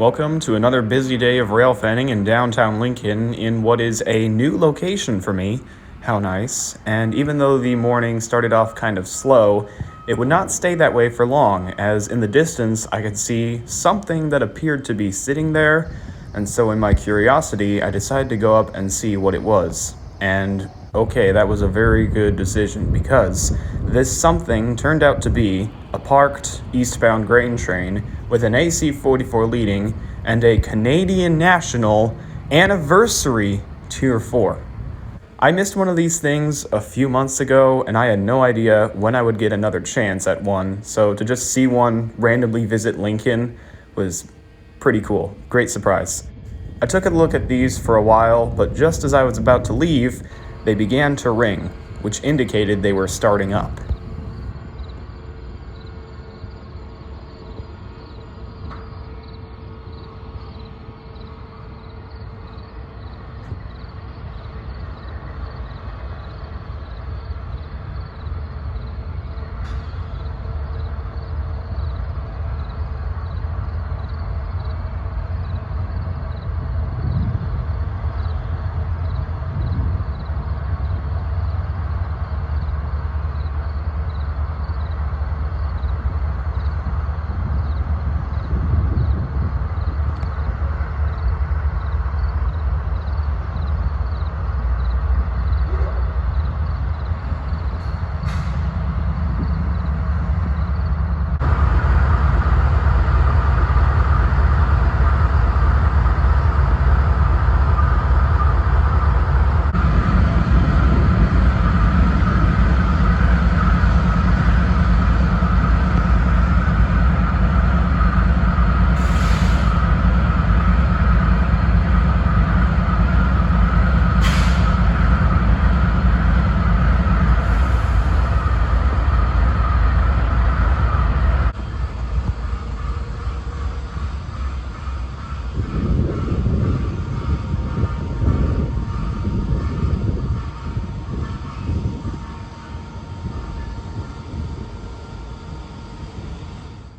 Welcome to another busy day of railfanning in downtown Lincoln in what is a new location for me. How nice. And even though the morning started off kind of slow, it would not stay that way for long, as in the distance I could see something that appeared to be sitting there, and so in my curiosity I decided to go up and see what it was. And okay, that was a very good decision, because this something turned out to be a parked eastbound grain train with an AC-44 leading and a Canadian National Anniversary Tier 4. I missed one of these things a few months ago, and I had no idea when I would get another chance at one, so to just see one randomly visit Lincoln was pretty cool. Great surprise. I took a look at these for a while, but just as I was about to leave, they began to ring, which indicated they were starting up.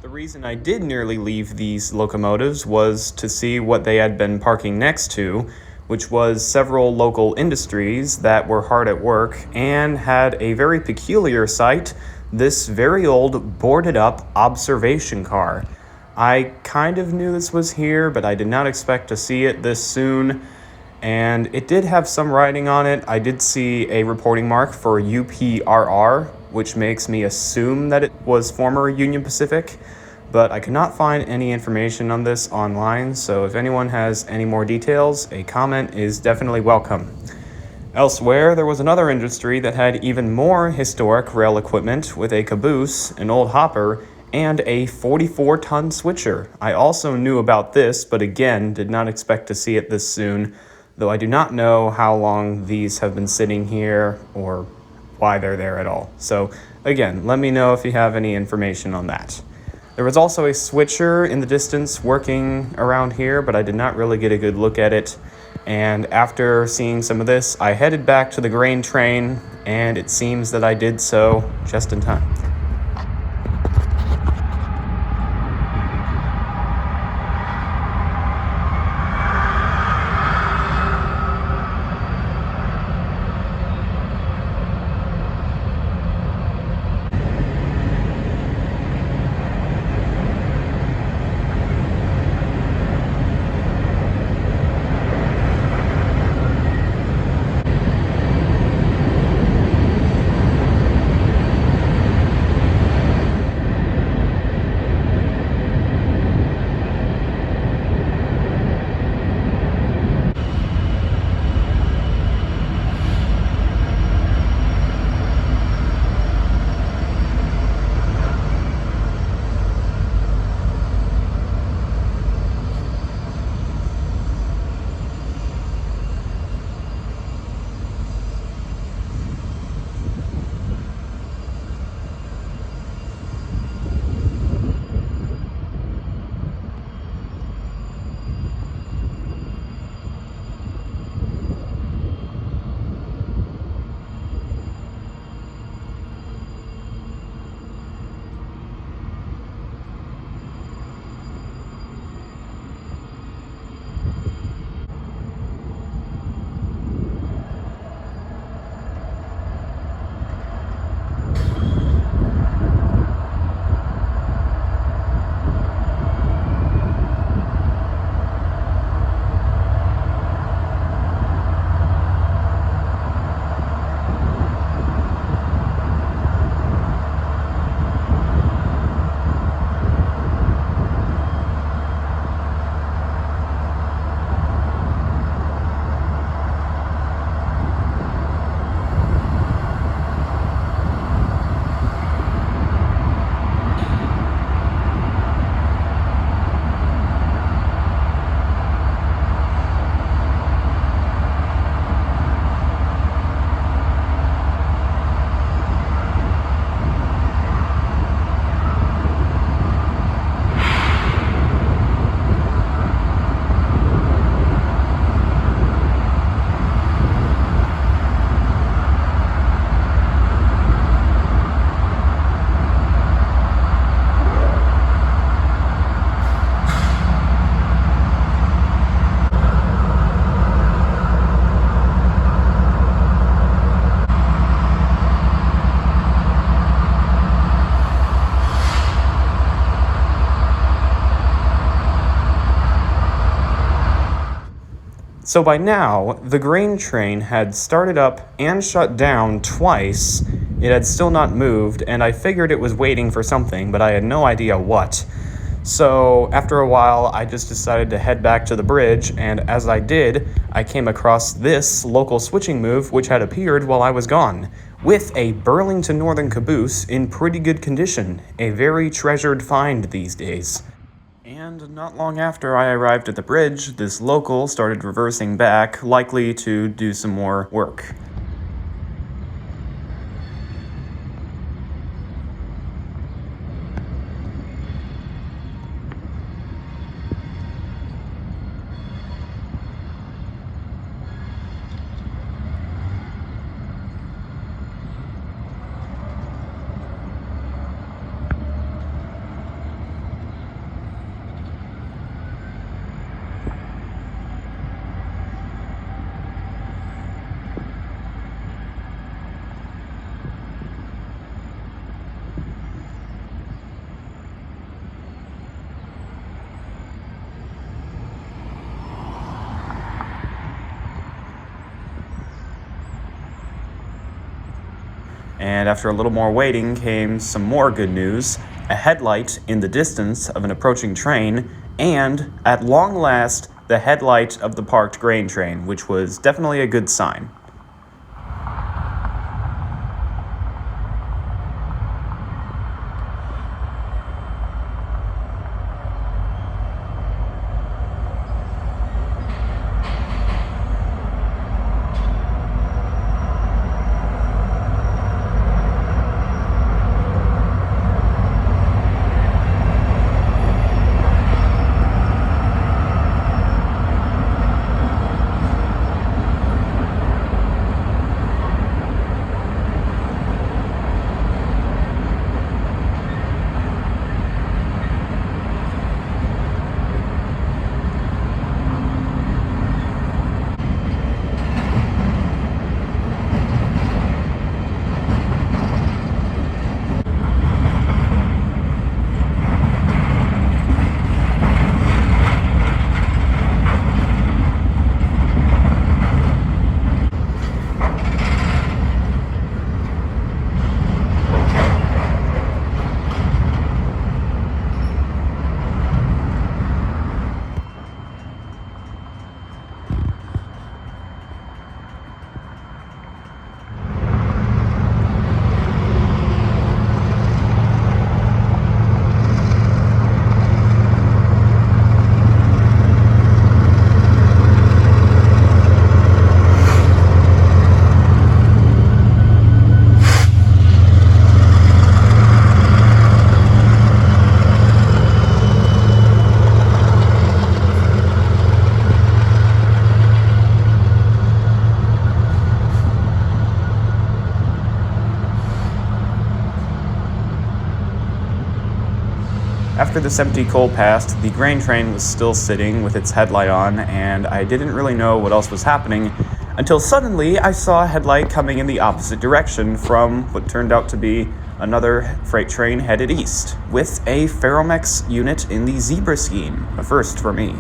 The reason I did nearly leave these locomotives was to see what they had been parking next to, which was several local industries that were hard at work and had a very peculiar sight, this very old boarded up observation car. I kind of knew this was here, but I did not expect to see it this soon, and it did have some writing on it. I did see a reporting mark for UPRR, which makes me assume that it was former Union Pacific, but I could not find any information on this online, so if anyone has any more details, a comment is definitely welcome. Elsewhere, there was another industry that had even more historic rail equipment with a caboose, an old hopper, and a 44-ton switcher. I also knew about this, but again, did not expect to see it this soon, though I do not know how long these have been sitting here or why they're there at all. So again, let me know if you have any information on that. There was also a switcher in the distance working around here, but I did not really get a good look at it. And after seeing some of this, I headed back to the grain train, and it seems that I did so just in time. So by now, the grain train had started up and shut down twice. It had still not moved, and I figured it was waiting for something, but I had no idea what. So after a while, I just decided to head back to the bridge, and as I did, I came across this local switching move which had appeared while I was gone, with a Burlington Northern caboose in pretty good condition, a very treasured find these days. And not long after I arrived at the bridge, this local started reversing back, likely to do some more work. And after a little more waiting came some more good news, a headlight in the distance of an approaching train, and, at long last, the headlight of the parked grain train, which was definitely a good sign. After this empty coal passed, the grain train was still sitting with its headlight on, and I didn't really know what else was happening until suddenly I saw a headlight coming in the opposite direction from what turned out to be another freight train headed east, with a Ferromex unit in the zebra scheme, a first for me.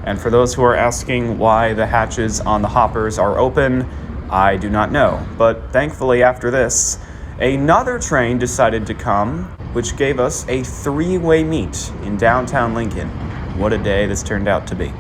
And for those who are asking why the hatches on the hoppers are open, I do not know. But thankfully after this, another train decided to come, which gave us a three-way meet in downtown Lincoln. What a day this turned out to be.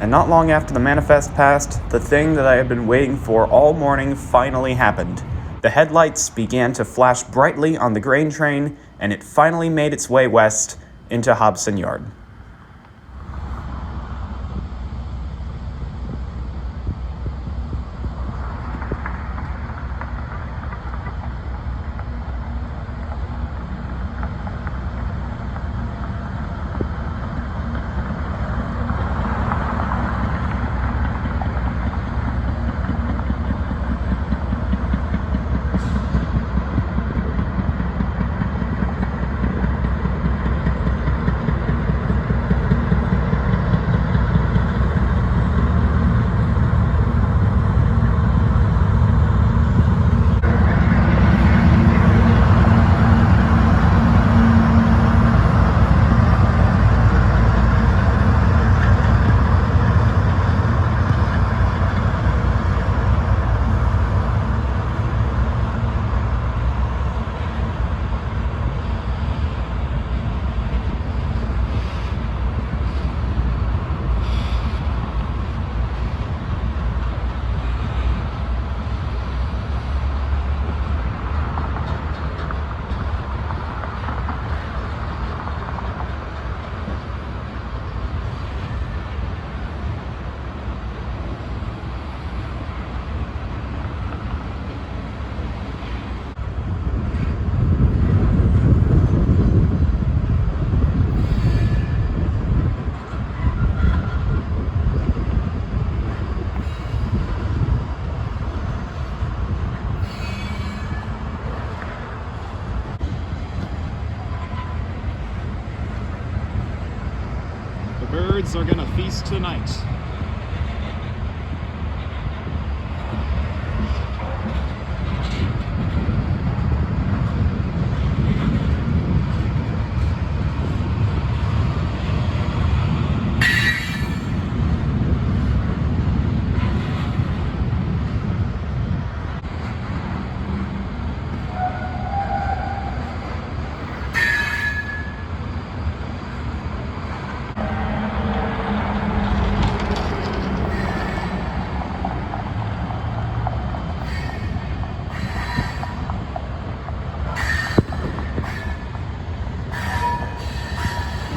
And not long after the manifest passed, the thing that I had been waiting for all morning finally happened. The headlights began to flash brightly on the grain train, and it finally made its way west into Hobson Yard. The birds are gonna feast tonight.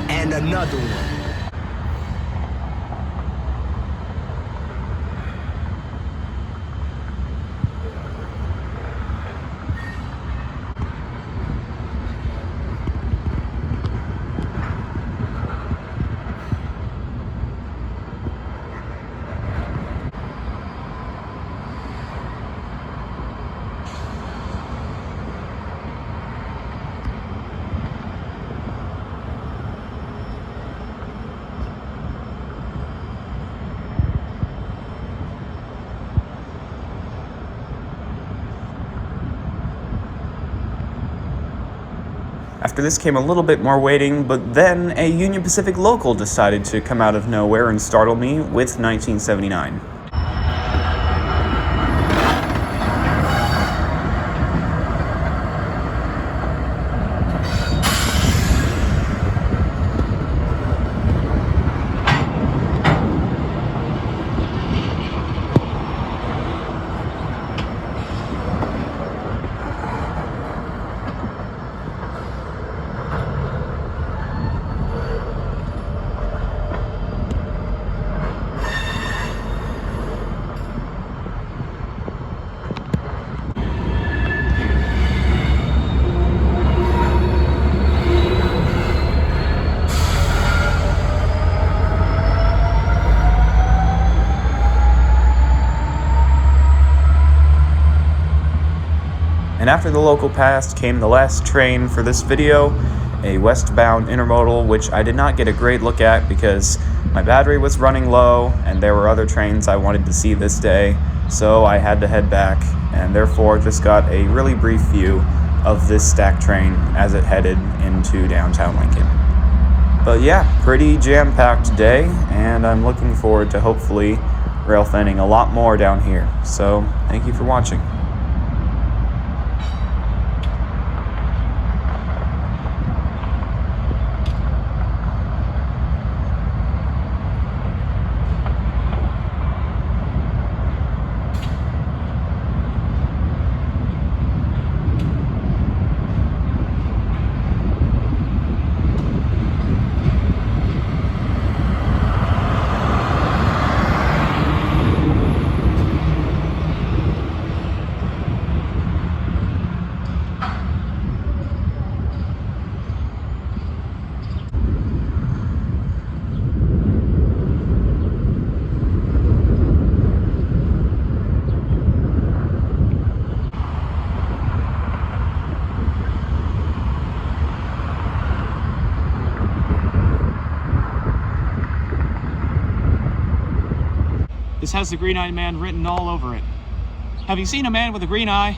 And another one. After this came a little bit more waiting, but then a Union Pacific local decided to come out of nowhere and startle me with 1979. And after the local passed came the last train for this video, a westbound intermodal, which I did not get a great look at because my battery was running low and there were other trains I wanted to see this day, so I had to head back and therefore just got a really brief view of this stack train as it headed into downtown Lincoln. But yeah, pretty jam-packed day, and I'm looking forward to hopefully railfanning a lot more down here. So thank you for watching. This has the Green Eye Man written all over it. Have you seen a man with a green eye?